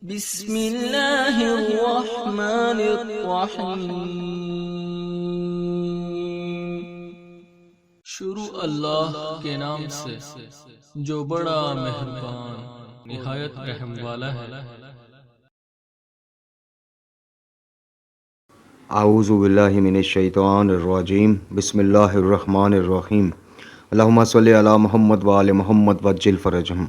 بسم اللہ الرحمن الرحیم۔ شروع اللہ کے نام سے جو بڑا مہربان نہایت رحم والا ہے۔ اعوذ باللہ من الشیطان الرجیم، بسم اللہ الرحمن الرحیم، اللہم صلی علی محمد وآل محمد وعجل فرجہم۔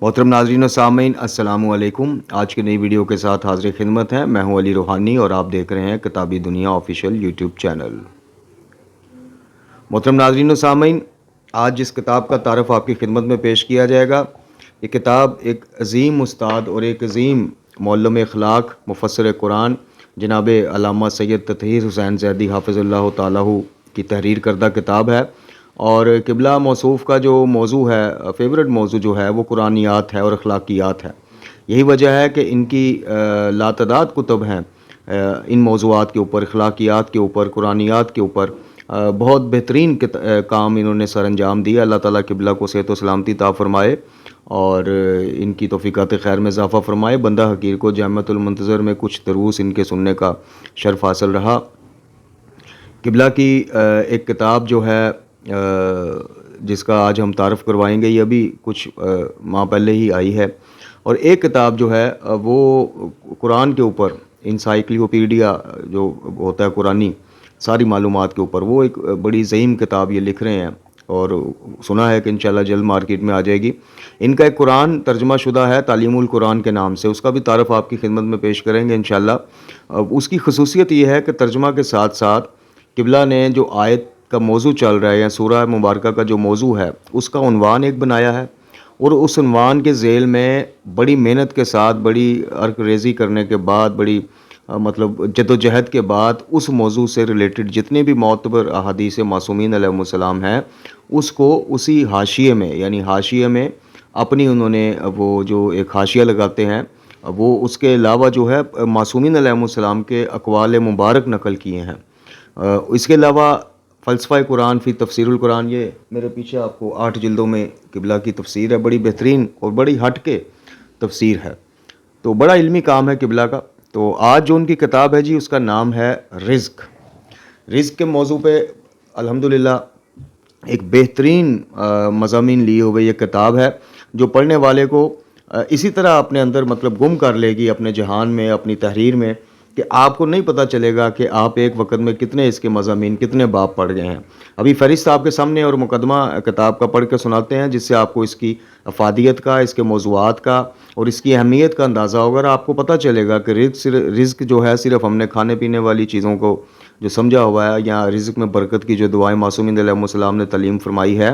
محترم ناظرین و سامعین، السلام علیکم۔ آج کی نئی ویڈیو کے ساتھ حاضر خدمت ہے، میں ہوں علی روحانی اور آپ دیکھ رہے ہیں کتابی دنیا آفیشیل یوٹیوب چینل۔ محترم ناظرین و سامعین، آج جس کتاب کا تعارف آپ کی خدمت میں پیش کیا جائے گا، یہ کتاب ایک عظیم استاد اور ایک عظیم معلم اخلاق مفسر قرآن جناب علامہ سید تطہیر حسین زیدی حافظ اللہ تعالیٰ کی تحریر کردہ کتاب ہے، اور قبلہ موصوف کا جو موضوع ہے، فیورٹ موضوع جو ہے، وہ قرآنیات ہے اور اخلاقیات ہے۔ یہی وجہ ہے کہ ان کی لاتعداد کتب ہیں ان موضوعات کے اوپر، اخلاقیات کے اوپر، قرآنیات کے اوپر۔ بہت بہترین کام انہوں نے سر انجام دیا۔ اللہ تعالیٰ قبلہ کو صحت و سلامتی عطا فرمائے اور ان کی توفیقات خیر میں اضافہ فرمائے۔ بندہ حقیر کو جامعۃ المنتظر میں کچھ دروس ان کے سننے کا شرف حاصل رہا۔ قبلہ کی ایک کتاب جو ہے جس کا آج ہم تعارف کروائیں گے، یہ ابھی کچھ ماہ پہلے ہی آئی ہے، اور ایک کتاب جو ہے وہ قرآن کے اوپر انسائکلوپیڈیا جو ہوتا ہے قرآنی ساری معلومات کے اوپر، وہ ایک بڑی عظیم کتاب یہ لکھ رہے ہیں، اور سنا ہے کہ انشاءاللہ جلد مارکیٹ میں آ جائے گی۔ ان کا ایک قرآن ترجمہ شدہ ہے تعلیم القرآن کے نام سے، اس کا بھی تعارف آپ کی خدمت میں پیش کریں گے انشاءاللہ۔ اس کی خصوصیت یہ ہے کہ ترجمہ کے ساتھ ساتھ قبلہ نے جو آیت کا موضوع چل رہا ہے یا سورہ مبارکہ کا جو موضوع ہے، اس کا عنوان ایک بنایا ہے، اور اس عنوان کے ذیل میں بڑی محنت کے ساتھ، بڑی عرق ریزی کرنے کے بعد، بڑی جد و جہد کے بعد اس موضوع سے ریلیٹڈ جتنے بھی معتبر احادیث معصومین علیہ السلام ہیں، اس کو اسی حاشیے میں، یعنی حاشیے میں اپنی انہوں نے وہ جو ایک حاشیہ لگاتے ہیں، وہ اس کے علاوہ جو ہے معصومین علیہ السلام کے اقوال مبارک نقل کیے ہیں۔ اس کے علاوہ فلسفہ قرآن فی تفسیر القرآن، یہ میرے پیچھے آپ کو 8 جلدوں میں قبلہ کی تفسیر ہے، بڑی بہترین اور بڑی ہٹ کے تفسیر ہے، تو بڑا علمی کام ہے قبلہ کا۔ تو آج جو ان کی کتاب ہے جی، اس کا نام ہے رزق۔ رزق کے موضوع پہ الحمدللہ ایک بہترین مضامین لیے ہوئے یہ کتاب ہے، جو پڑھنے والے کو اسی طرح اپنے اندر گم کر لے گی اپنے جہان میں، اپنی تحریر میں، کہ آپ کو نہیں پتہ چلے گا کہ آپ ایک وقت میں کتنے اس کے مضامین، کتنے باب پڑھ گئے ہیں۔ ابھی فہرست آپ کے سامنے اور مقدمہ کتاب کا پڑھ کے سناتے ہیں، جس سے آپ کو اس کی افادیت کا، اس کے موضوعات کا اور اس کی اہمیت کا اندازہ ہوگا، اور آپ کو پتہ چلے گا کہ رزق جو ہے صرف ہم نے کھانے پینے والی چیزوں کو جو سمجھا ہوا ہے، یا رزق میں برکت کی جو دعائیں معصومین علیہ السلام نے تعلیم فرمائی ہے،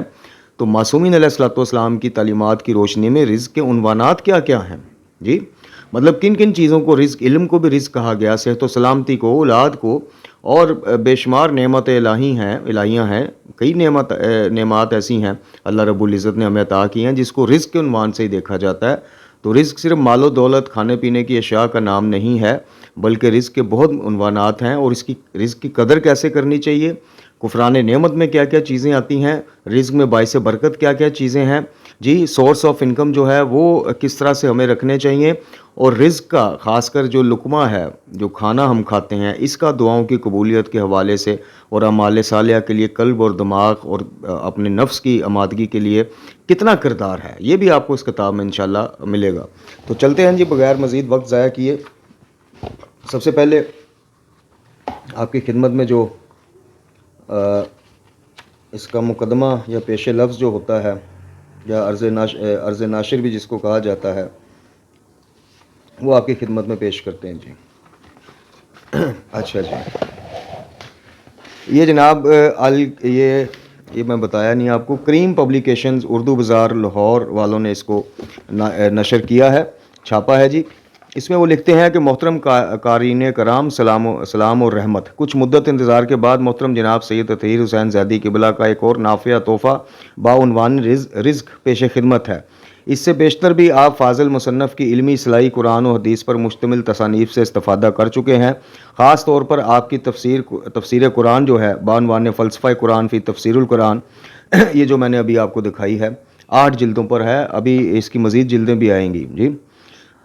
تو معصومین علیہ السلام کی تعلیمات کی روشنی میں رزق کے عنوانات کیا کیا ہیں جی، کن کن چیزوں کو رزق، علم کو بھی رزق کہا گیا، صحت و سلامتی کو، اولاد کو، اور بے شمار نعمت الہیاں ہیں، کئی نعمات ایسی ہیں اللہ رب العزت نے ہمیں عطا کی ہیں جس کو رزق کے عنوان سے ہی دیکھا جاتا ہے۔ تو رزق صرف مال و دولت، کھانے پینے کی اشیاء کا نام نہیں ہے، بلکہ رزق کے بہت عنوانات ہیں، اور اس کی رزق کی قدر کیسے کرنی چاہیے، کفران نعمت میں کیا کیا چیزیں آتی ہیں، رزق میں باعث برکت کیا کیا چیزیں ہیں جی، سورس آف انکم جو ہے وہ کس طرح سے ہمیں رکھنے چاہیے، اور رزق کا خاص کر جو لقمہ ہے، جو کھانا ہم کھاتے ہیں، اس کا دعاؤں کی قبولیت کے حوالے سے اور اعمال صالحہ کے لیے قلب اور دماغ اور اپنے نفس کی آمادگی کے لیے کتنا کردار ہے، یہ بھی آپ کو اس کتاب میں انشاءاللہ ملے گا۔ تو چلتے ہیں جی بغیر مزید وقت ضائع کیے، سب سے پہلے آپ کی خدمت میں جو اس کا مقدمہ یا پیش لفظ جو ہوتا ہے، یا عرض ناشر بھی جس کو کہا جاتا ہے، وہ آپ کی خدمت میں پیش کرتے ہیں جی۔ اچھا جی، یہ جناب یہ میں بتایا نہیں آپ کو، کریم پبلیکیشنز اردو بازار لاہور والوں نے اس کو نشر کیا ہے، چھاپا ہے جی۔ اس میں وہ لکھتے ہیں کہ محترم قارئین کرام، سلام اور رحمت، کچھ مدت انتظار کے بعد محترم جناب سید تطہیر حسین زیدی قبلہ کا ایک اور نافع تحفہ باعنوان رزق پیش خدمت ہے۔ اس سے بیشتر بھی آپ فاضل مصنف کی علمی اصلاحی قرآن و حدیث پر مشتمل تصانیف سے استفادہ کر چکے ہیں۔ خاص طور پر آپ کی تفسیر قرآن جو ہے بعنوان فلسفہ قرآن فی تفسیر القرآن، یہ جو میں نے ابھی آپ کو دکھائی ہے، 8 جلدوں پر ہے، ابھی اس کی مزید جلدیں بھی آئیں گی جی۔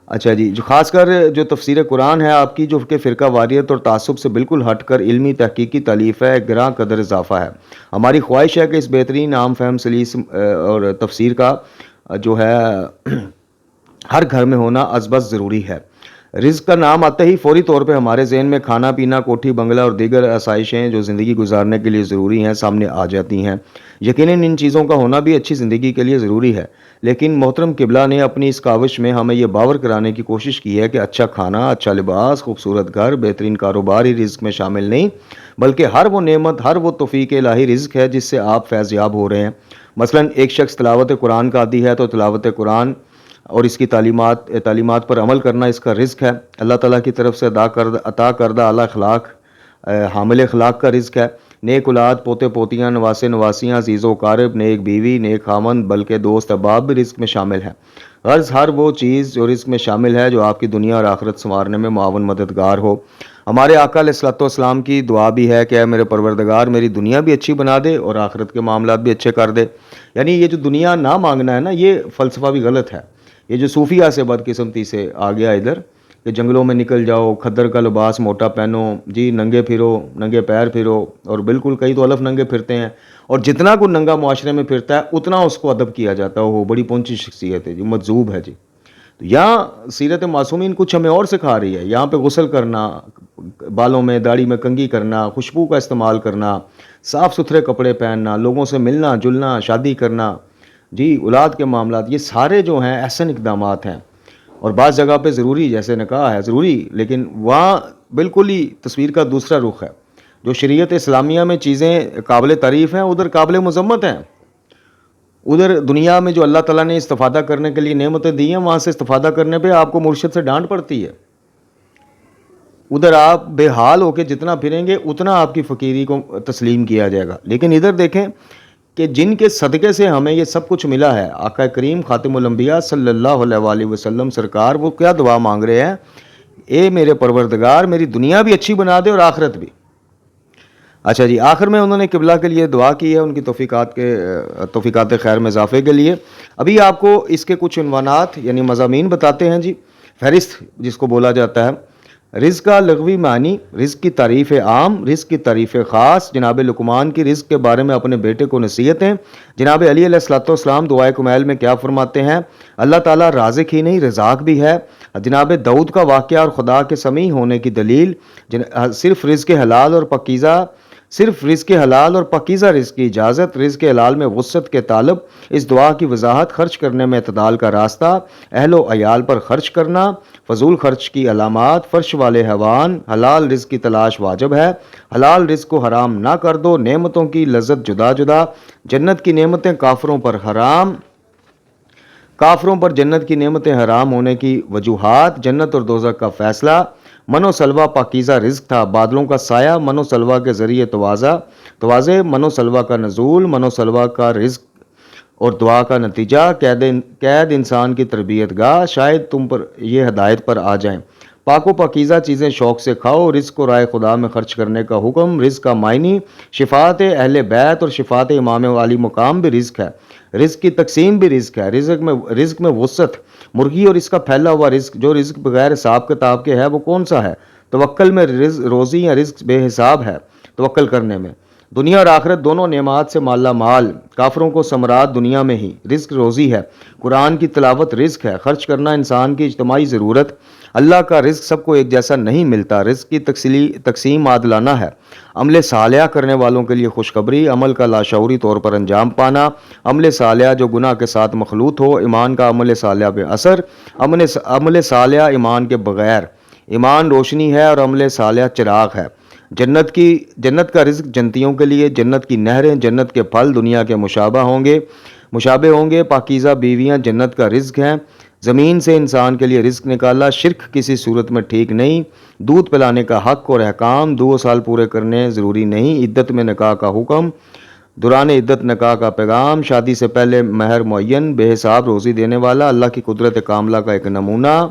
اچھا جی، جو خاص کر جو تفسیر قرآن ہے آپ کی، جو کہ فرقہ واریت اور تعصب سے بالکل ہٹ کر علمی تحقیقی تالیف ہے، گراں قدر اضافہ ہے۔ ہماری خواہش ہے کہ اس بہترین عام فہم سلیس اور تفسیر کا جو ہے ہر گھر میں ہونا ازبز ضروری ہے۔ رزق کا نام آتے ہی فوری طور پہ ہمارے ذہن میں کھانا پینا، کوٹھی بنگلہ اور دیگر آسائشیں جو زندگی گزارنے کے لیے ضروری ہیں سامنے آ جاتی ہیں۔ یقیناً ان چیزوں کا ہونا بھی اچھی زندگی کے لیے ضروری ہے، لیکن محترم قبلہ نے اپنی اس کاوش میں ہمیں یہ باور کرانے کی کوشش کی ہے کہ اچھا کھانا، اچھا لباس، خوبصورت گھر، بہترین کاروبار ہی رزق میں شامل نہیں، بلکہ ہر وہ نعمت، ہر وہ توفیق الہی رزق ہے جس سے آپ فیض یاب ہو رہے ہیں۔ مثلاً ایک شخص تلاوت قرآن کا عادی ہے تو تلاوت قرآن اور اس کی تعلیمات پر عمل کرنا اس کا رزق ہے۔ اللہ تعالیٰ کی طرف سے عطا کردہ اعلیٰ اخلاق حامل اخلاق کا رزق ہے۔ نیک اولاد، پوتے پوتیاں، نواسے نواسیاں، عزیز و اقارب، نیک بیوی، نیک خامند، بلکہ دوست احباب بھی رزق میں شامل ہیں۔ غرض ہر وہ چیز جو رزق میں شامل ہے جو آپ کی دنیا اور آخرت سنوارنے میں معاون مددگار ہو۔ ہمارے آقا علیہ الصلوۃ والسلام کی دعا بھی ہے کہ اے میرے پروردگار میری دنیا بھی اچھی بنا دے اور آخرت کے معاملات بھی اچھے کر دے۔ یعنی یہ جو دنیا نہ مانگنا ہے نا، یہ فلسفہ بھی غلط ہے۔ یہ جو صوفیہ سے بدقسمتی سے آ گیا ادھر کہ جنگلوں میں نکل جاؤ، کھدر کا لباس موٹا پہنو جی، ننگے پھرو، ننگے پیر پھرو، اور بالکل کئی تو الف ننگے پھرتے ہیں، اور جتنا کوئی ننگا معاشرے میں پھرتا ہے اتنا اس کو ادب کیا جاتا ہے، وہ بڑی پہنچی شخصیت ہے جی، مجذوب ہے جی۔ تو یہاں سیرت معصومین کچھ ہمیں اور سکھا رہی ہے۔ یہاں پہ غسل کرنا، بالوں میں داڑھی میں کنگھی کرنا، خوشبو کا استعمال کرنا، صاف ستھرے کپڑے پہننا، لوگوں سے ملنا جلنا، شادی کرنا جی، اولاد کے معاملات، یہ سارے جو ہیں احسن اقدامات ہیں، اور بعض جگہ پہ ضروری، جیسے نکاح ہے ضروری، لیکن وہاں بالکل ہی تصویر کا دوسرا رخ ہے۔ جو شریعت اسلامیہ میں چیزیں قابل تعریف ہیں ادھر قابل مذمت ہیں۔ ادھر دنیا میں جو اللہ تعالیٰ نے استفادہ کرنے کے لیے نعمتیں دی ہیں، وہاں سے استفادہ کرنے پہ آپ کو مرشد سے ڈانٹ پڑتی ہے۔ ادھر آپ بے حال ہو کے جتنا پھریں گے اتنا آپ کی فقیری کو تسلیم کیا جائے گا، لیکن ادھر دیکھیں کہ جن کے صدقے سے ہمیں یہ سب کچھ ملا ہے، آقا کریم خاتم الانبیاء صلی اللہ علیہ وآلہ وسلم سرکار، وہ کیا دعا مانگ رہے ہیں؟ اے میرے پروردگار میری دنیا بھی اچھی بنا دے اور آخرت بھی۔ اچھا جی، آخر میں انہوں نے قبلہ کے لیے دعا کی ہے، ان کی توفیقات خیر میں اضافے کے لیے۔ ابھی آپ کو اس کے کچھ عنوانات یعنی مضامین بتاتے ہیں جی، فہرست جس کو بولا جاتا ہے۔ رزق کا لغوی معنی، رزق کی تعریف عام، رزق کی تعریف خاص۔ جناب لقمان کی رزق کے بارے میں اپنے بیٹے کو نصیحتیں۔ جناب علی علیہ الصلوۃ والسلام دعائے کمیل میں کیا فرماتے ہیں؟ اللہ تعالیٰ رازق ہی نہیں رزاق بھی ہے۔ جناب داؤد کا واقعہ اور خدا کے سمیع ہونے کی دلیل، صرف رزق حلال اور پاکیزہ رزق کی اجازت، رزق حلال میں وسعت کے طالب، اس دعا کی وضاحت، خرچ کرنے میں اعتدال کا راستہ، اہل و عیال پر خرچ کرنا، فضول خرچ کی علامات، فرش والے حیوان، حلال رزق کی تلاش واجب ہے، حلال رزق کو حرام نہ کر دو، نعمتوں کی لذت جدا جدا، جنت کی نعمتیں کافروں پر حرام، کافروں پر جنت کی نعمتیں حرام ہونے کی وجوہات، جنت اور دوزخ کا فیصلہ، من و سلوہ پاکیزہ رزق تھا، بادلوں کا سایہ من و سلوہ کے ذریعے توازے، من و سلوہ کا نزول، من و سلوہ کا رزق اور دعا کا نتیجہ، قید انسان کی تربیت گاہ، شاید تم پر یہ ہدایت پر آ جائیں، پاک و پاکیزہ چیزیں شوق سے کھاؤ، رزق کو رائے خدا میں خرچ کرنے کا حکم، رزق کا معنی، شفاعت اہل بیت اور شفاعت امام والی مقام بھی رزق ہے، رزق کی تقسیم بھی رزق ہے، رزق میں وسعت، مرغی اور اس کا پھیلا ہوا رزق، جو رزق بغیر حساب کتاب کے ہے وہ کون سا ہے؟ توکل میں روزی یا رزق بے حساب ہے، توکل کرنے میں دنیا اور آخرت دونوں نعمات سے مالا مال، کافروں کو ثمرات دنیا میں ہی، رزق روزی ہے، قرآن کی تلاوت رزق ہے، خرچ کرنا انسان کی اجتماعی ضرورت، اللہ کا رزق سب کو ایک جیسا نہیں ملتا، رزق کی تقسیم عادلانہ ہے، عمل صالحہ کرنے والوں کے لیے خوشخبری، عمل کا لاشعوری طور پر انجام پانا، عمل صالحہ جو گناہ کے ساتھ مخلوط ہو، ایمان کا عمل صالحہ بے اثر، عمل صالحہ ایمان کے بغیر، ایمان روشنی ہے اور عمل صالحہ چراغ ہے، جنت کا رزق جنتیوں کے لیے، جنت کی نہریں، جنت کے پھل دنیا کے مشابہ ہوں گے، پاکیزہ بیویاں جنت کا رزق ہیں، زمین سے انسان کے لیے رزق نکالا، شرک کسی صورت میں ٹھیک نہیں، دودھ پلانے کا حق اور احکام، 2 سال پورے کرنے ضروری نہیں، عدت میں نکاح کا حکم، دوران عدت نکاح کا پیغام، شادی سے پہلے مہر معین، بے حساب روزی دینے والا، اللہ کی قدرت کاملہ کا ایک نمونہ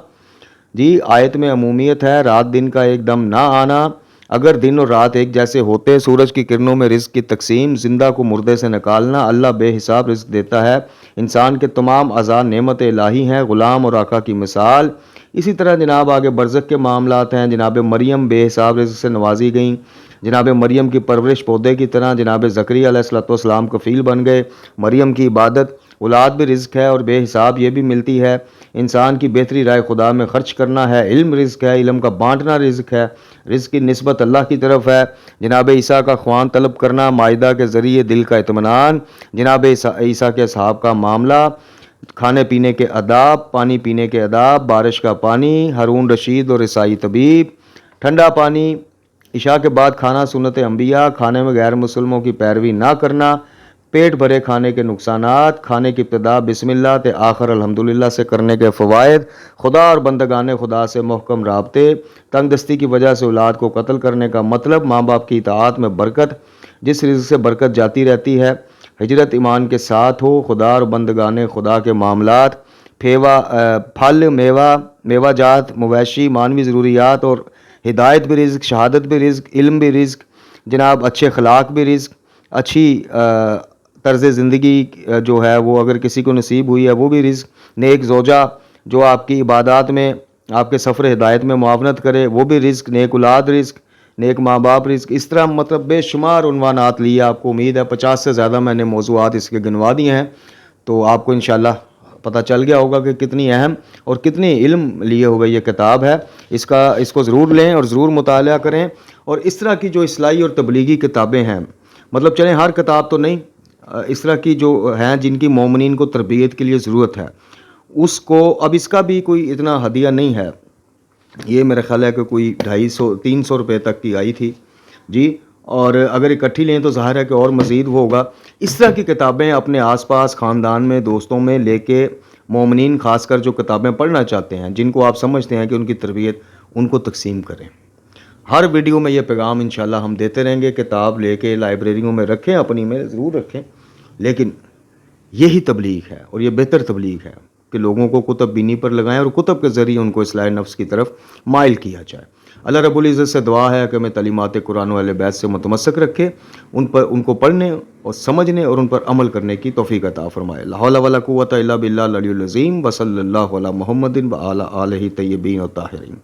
جی، آیت میں عمومیت ہے، رات دن کا ایک دم نہ آنا، اگر دن اور رات ایک جیسے ہوتے، سورج کی کرنوں میں رزق کی تقسیم، زندہ کو مردے سے نکالنا، اللہ بے حساب رزق دیتا ہے، انسان کے تمام اعضاء نعمت الہی ہیں، غلام اور آقا کی مثال، اسی طرح جناب آگے برزخ کے معاملات ہیں. جناب مریم بے حساب رزق سے نوازی گئیں. جناب مریم کی پرورش پودے کی طرح جناب زکریا علیہ السلام کفیل بن گئے. مریم کی عبادت اولاد بھی رزق ہے اور بے حساب یہ بھی ملتی ہے. انسان کی بہتری رائے خدا میں خرچ کرنا ہے. علم رزق ہے, علم کا بانٹنا رزق ہے. رزق کی نسبت اللہ کی طرف ہے. جناب عیسیٰ کا خوان طلب کرنا, مائدہ کے ذریعے دل کا اطمینان. جناب عیسیٰ کے اصحاب کا معاملہ, کھانے پینے کے آداب, پانی پینے کے آداب, بارش کا پانی, ہارون رشید اور عیسائی طبیب, ٹھنڈا پانی, عشاء کے بعد کھانا سنت انبیاء, کھانے میں غیر مسلموں کی پیروی نہ کرنا, پیٹ بھرے کھانے کے نقصانات, کھانے کی ابتدا بسم اللہ تے آخر الحمدللہ سے کرنے کے فوائد, خدا اور بندگان خدا سے محکم رابطے, تنگ دستی کی وجہ سے اولاد کو قتل کرنے کا مطلب, ماں باپ کی اطاعت میں برکت, جس رزق سے برکت جاتی رہتی ہے, ہجرت ایمان کے ساتھ ہو, خدا اور بندگان خدا کے معاملات, پھل میوہ جات, مویشی, مانوی ضروریات اور ہدایت بھی رزق, شہادت بھی رزق, علم بھی رزق, جناب اچھے اخلاق بھی رزق, اچھی طرز زندگی جو ہے وہ اگر کسی کو نصیب ہوئی ہے وہ بھی رزق, نیک زوجہ جو آپ کی عبادات میں آپ کے سفر ہدایت میں معاونت کرے وہ بھی رزق, نیک اولاد رزق, نیک ماں باپ رزق. اس طرح مطلب بے شمار عنوانات لیے, آپ کو امید ہے 50 سے زیادہ میں نے موضوعات اس کے گنوا دیے ہیں, تو آپ کو انشاءاللہ پتہ چل گیا ہوگا کہ کتنی اہم اور کتنی علم لیے ہوئے یہ کتاب ہے. اس کو ضرور لیں اور ضرور مطالعہ کریں. اور اس طرح کی جو اصلاحی اور تبلیغی کتابیں ہیں, مطلب چلیں ہر کتاب تو نہیں, اس طرح کی جو ہیں جن کی مومنین کو تربیت کے لیے ضرورت ہے, اس کو اب اس کا بھی کوئی اتنا ہدیہ نہیں ہے. یہ میرا خیال ہے کہ کوئی 250-300 روپے تک کی آئی تھی جی, اور اگر اکٹھی لیں تو ظاہر ہے کہ اور مزید وہ ہوگا. اس طرح کی کتابیں اپنے آس پاس خاندان میں دوستوں میں لے کے مومنین خاص کر جو کتابیں پڑھنا چاہتے ہیں, جن کو آپ سمجھتے ہیں کہ ان کی تربیت, ان کو تقسیم کریں. ہر ویڈیو میں یہ پیغام انشاءاللہ ہم دیتے رہیں گے. کتاب لے کے لائبریریوں میں رکھیں, اپنی میں ضرور رکھیں, لیکن یہی تبلیغ ہے اور یہ بہتر تبلیغ ہے کہ لوگوں کو کتب بینی پر لگائیں اور کتب کے ذریعے ان کو اصلاح نفس کی طرف مائل کیا جائے. اللہ رب العزت سے دعا ہے کہ ہمیں تعلیمات قرآن و اہل بیت سے متمسک رکھے, ان کو پڑھنے اور سمجھنے اور ان پر عمل کرنے کی توفیق عطا فرمائے. لا حول ولا قوۃ الا باللہ العلی العظیم. وصلی اللہ علی محمد و علی آلہ طیبین الطاہرین.